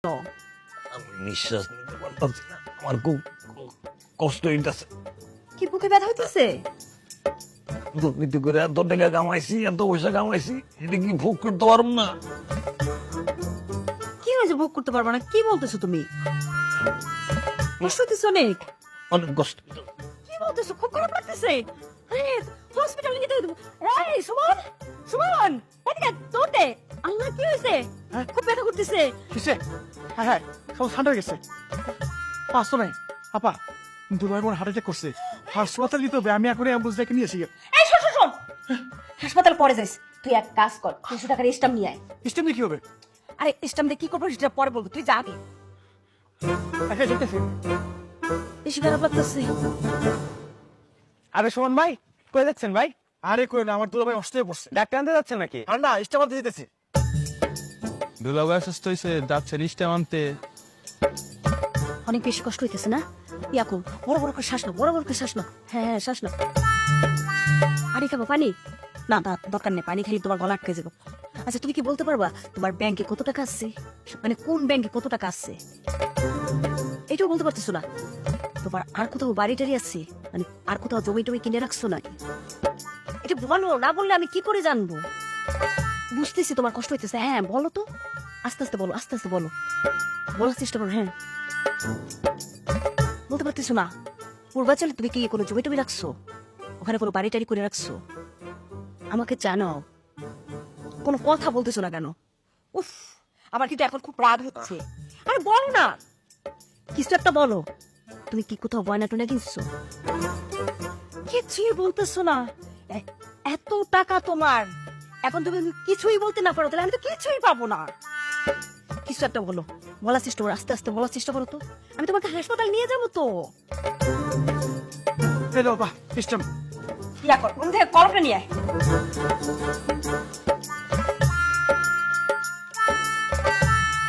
নিঃশ্বাস নিতে পারতাছি না, আমার খুব কষ্ট হইতেছে। কি বুকে ব্যথা হইতেছে? দুর্নীতি করে এত টাকা কামাইছি, এত পয়সা কামাইছি, এটা কি ভোগ করতে পারবো না? কি হয়েছে ভোগ করতে পারবো না? কি বলতেছো তুমি? কষ্ট হইতেছে অনেক? অনেক কষ্ট। কি বলতেছো? খুব খারাপ লাগতেছে। হসপিটালে নিতে হবে। এই সুমন, সুমন, এদিকে দৌড় দে। আল্লাহ, কি হয়েছে? খুব ব্যথা করতেছে। কিসে? হ্যাঁ হ্যাঁ, সব ঠান্ডা হয়ে গেছে। পাঁচশো নাই আপা, দুর্ভাই বোন হার্ট অ্যাটাক করছে, হাসপাতাল দিতে হবে। আমি এখন অ্যাম্বুলেন্স ডেকে নিয়ে এসি। এই শোন শোন শোন, হাসপাতাল পরে যাইস। তুই এক কাজ কর, 300 টাকার স্টাম্প নিয়ে আয়। স্টেম দিয়ে কি হবে? আরে স্টাম্প দিয়ে কি করবো সেটা পরে বলবো, তুই যা আগে। আচ্ছা যেতেছি। বেশি খারাপ লাগতেছে। আরে সুমন ভাই, কই যাচ্ছেন ভাই? আরে কই না, আমার দুলাভাই অসুস্থ পড়ছে। ডাক্তার আনতে যাচ্ছেন নাকি? আর না, স্টেম আনতে যেতেছি। দুলাভাই অসুস্থ হয়েছে, যাচ্ছে নিশ্চয় আনতে। অনেক বেশি কষ্ট হইতেছে না? ইয়াকু, বড় বড় করে শ্বাস নাও, বড় বড় করে শ্বাস নাও। হ্যাঁ হ্যাঁ, শ্বাস নাও। পানি খাবো? পানি না না, দরকার নেই, পানি খালি তোমার গলা আটকে যাবো। আচ্ছা, তুমি কি বলতে পারবা তোমার ব্যাংকে কত টাকা আছে? মানে কোন ব্যাংকে কত টাকা আছে এটাও বলতে পারতেছো না? তোমার আর কোথাও বাড়ি টাড়ি আছে? মানে আর কোথাও জমি টমি কিনে রাখছো নাকি? এটা বলো, না বললে আমি কি করে জানবো? বুঝতেছি তোমার কষ্ট হইতেছে। হ্যাঁ বলো তো, আস্তে আস্তে বলো, আস্তে আস্তে বলো, বলার চেষ্টা করো। হ্যাঁ, বলতে পারতেছো না? পূর্বাচলে তুমি কি কোনো জমি টমি রাখছো? ওখানে কোনো বাড়ি টাড়ি করে রাখছো? আমাকে জানাও। কোনো কথা বলতেছো না কেন? উফ, আমার কিন্তু এখন খুব রাগ হচ্ছে। আরে বলো না, কিছু একটা বলো। তুমি কি কোথাও গয়না টয়না কিনছো? কিছুই বলতেছো না। এত টাকা তোমার, এখন তুমি কিছুই বলতে না পারো, তাহলে আমি তো কিছুই পাবো না। কিছু একটা বলো, বলার চেষ্টা করো, আস্তে আস্তে বলার চেষ্টা করো তো। আমি তোমাকে হাসপাতাল নিয়ে যাবো তো। হ্যালো আপা, স্টেম। ইয়া কর, ওখান থেকে কলমটা নিয়ে আয়।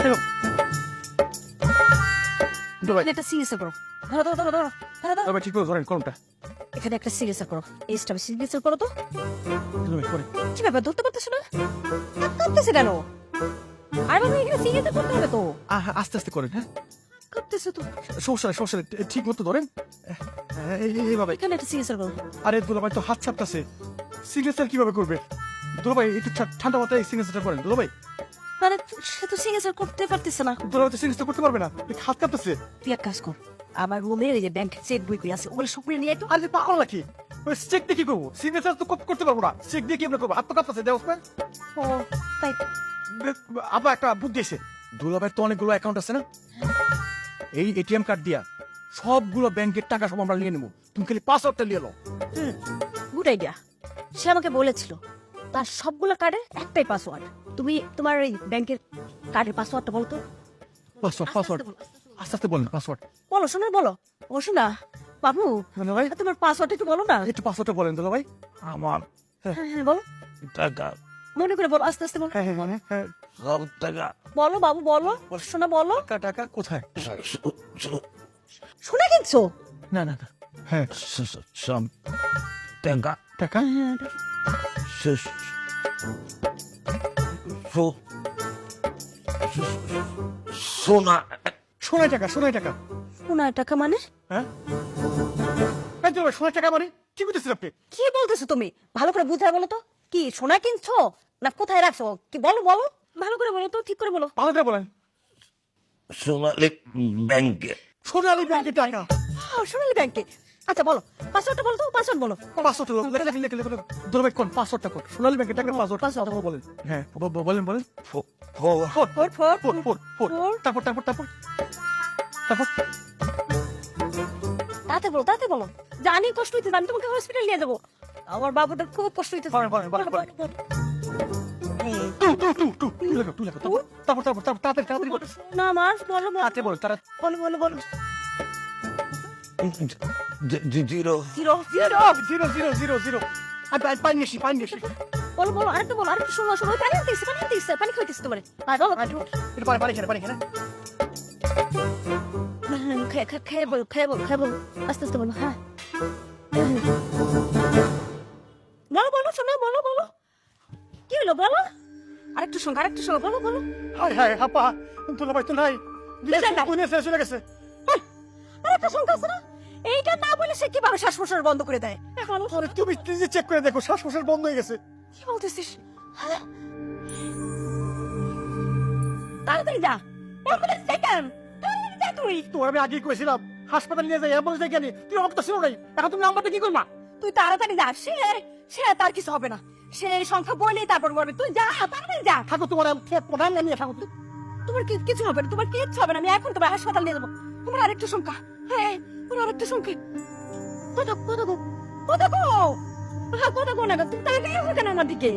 হ্যালো দুলাভাই, এখানে একটা সিগনেচার করো। ধরো ধরো ধরো ধরো ধরো ধরো। দুলাভাই ঠিক করে ধরেন কলমটা। এখানে একটা সিগনেচার করো, এই স্টাফে সিগনেচার করো তো। দুলাভাই করে। কি ব্যাপার, ধরতে পারতেছো না? কাঁপতেছে কেন? আর বাবা, এখানে সিগনেচার করতে হবে তো। আস্তে আস্তে করেন। হ্যাঁ, কাঁপতেছে তো। সমস্যা নেই, সমস্যা নেই, ঠিক মতো ধরেন। এইভাবে। এখানে একটা সিগনেচার করো। আরে দুলাভাই তো হাত ছাপতেছে, সিগনেচার কিভাবে করবে? দুলাভাই একটু ঠান্ডা মাথায় সিগনেচারটা করেন। দুলাভাই, মানে সে তো সিগনেচার করতে পারতেছে না। দুলাভাই তো সিগনেচার করতে পারবে না, হাত কাঁপতেছে। তুই এক কাজ কর, আমার রুমে এই যে ব্যাংক চেক বই করে আছে, ওগুলো সব করে নিয়ে আয় তো। আরে পাগল নাকি? ওই চেক দিয়ে কি করবো? সিগনেচার তো করতে পারবো না, চেক দিয়ে কি আমরা করবো? হাত তো কাঁপতেছে, দেওয়া ও তাই? আপা একটা বুদ্ধি এসে, দুলাভাইয়ের তো অনেকগুলো অ্যাকাউন্ট আছে না, এই এটিএম কার্ড দিয়া সবগুলো ব্যাংকের টাকা সব আমরা নিয়ে নেবো। তুমি খালি পাসওয়ার্ডটা নিয়ে নাও। Good idea. সে আমাকে বলেছিল তার সবগুলো কার্ডের একটাই পাসওয়ার্ড। তুমি তোমার এই ব্যাংকের কার্ডের পাসওয়ার্ডটা বলো তো। পাসওয়ার্ড আস্তে আস্তে বলেন, পাসওয়ার্ড। বলো, শোনা বলো। ও শোনা বাবু, দুলাভাই তোমার পাসওয়ার্ড একটু বলো না। একটু পাসওয়ার্ডটা বলেন দুলাভাই। আমার হ্যাঁ হ্যাঁ বলো, টাকা, মনে করে বলো, আস্তে আস্তে বলো। হ্যাঁ হ্যাঁ মানে হ্যাঁ, সব টাকা, বলো বাবু, বলো শোনা, বলো। টাকা টাকা কোথায়? শোনা কিনছো? না না না, হ্যাঁ সব টাকা, টাকা। স- সো- সোনা, সোনায় টাকা, সোনায় টাকা। শোনা টাকা মানে? হ্যাঁ এই দুলাভাই, সোনায় টাকা মানে কি করতেছেন আপনি? কি বলতেছো তুমি? ভালো করে বুঝায় বলো তো। কি সোনা কিনছো না কোথায় রাখছো? কি বলো বলো, ভালো করে বলো তো, ঠিক করে বলো। ভালো করে বলেন। সোনালী ব্যাংকে। সোনালী ব্যাংকের টাকা। সোনালী ব্যাংকে। আচ্ছা বলো, পাসওয়ার্ডটা বলো তো, পাসওয়ার্ড বলো। পাসওয়ার্ডটা লেখে দুলাভাই কোন পাসওয়ার্ডটা কোন? সোনালী ব্যাংকের টাকা পাসওয়ার্ডটা বলেন। হ্যাঁ বলেন বলেন। ফো- four four four four four four. তারপর তারপর তারপর তারপর তাতে বলো, তাতে বলো। জানি কষ্ট হইতেছে, আমি তোমাকে হসপিটাল নিয়ে যাবো। আমার বাবুটার খুব কষ্ট হইতেছে। বলেন, বলেন, বলেন, বলেন। টু লেখো। তারপর তাড়াতাড়ি তাড়াতাড়ি বলো। না আমার বলো বলো তাড়াতাড়ি বলো, তাড়াতাড়ি। বলো বলো বলো। Zero, zero zero. জিরো। আমি পানি নিয়েছি। বলো বলো, আরেকটা বলো, আরেকটা শোনো শোনো। পানি আনতেছে, পানি আনতেছে, পানি খাইতেছে তোমার। বলো একটু পানি খেয়ে। খেয়ে বলো, খেয়ে বলো, আস্তে আস্তে বলো। হ্যাঁ বলো বলো, শোনো বলো বলো। কি হলো বলো? আরেকটু সঙ্গে আরেকটু সঙ্গে বলো বলো। হাই হাই আপা, দুলাভাই তো নাই, বেজান নাই। উনি চলে গেছে। আরেকটা সঙ্গে আছে না, এইটা না বলে সে কিভাবে শ্বাস প্রশ্বাস বন্ধ করে দেয় এখন? আরে তুমি নিজে চেক করে দেখো, শ্বাস প্রশ্বাস বন্ধ হয়ে গেছে। কি বলতেছিস? হ্যাঁ? তাড়াতাড়ি যা, অ্যাম্বুলেন্স ডেকেন, তাড়াতাড়ি যা তুই। তোর আমি আগেই কইছিলাম হাসপাতালে নিয়ে যাই, অ্যাম্বুলেন্স দেখে আনি, তুই অবস্থা ছিল নাই, এখন তুমি নাম্বারটা কি করবা? তুই তাড়াতাড়ি যা, সে সে তার কিছু হবে না, সে এই সংখ্যা বলেই তারপর বলবে। তুই যা, তাড়াতাড়ি যা। থাকো তোমার প্রধান নিয়ে থাকো। তোমার কিছু হবে না, তোমার কিচ্ছু হবে না, আমি এখন তোমার হাসপাতাল নিয়ে যাবো। তোমার আরেকটু সংখ্যা, হ্যাঁ তোমার আরেকটু সংখ্যা। কোথা কোথা কোথা গো, কোথা গো না, তুমি তাড়াতাড়ি আমার দিকে।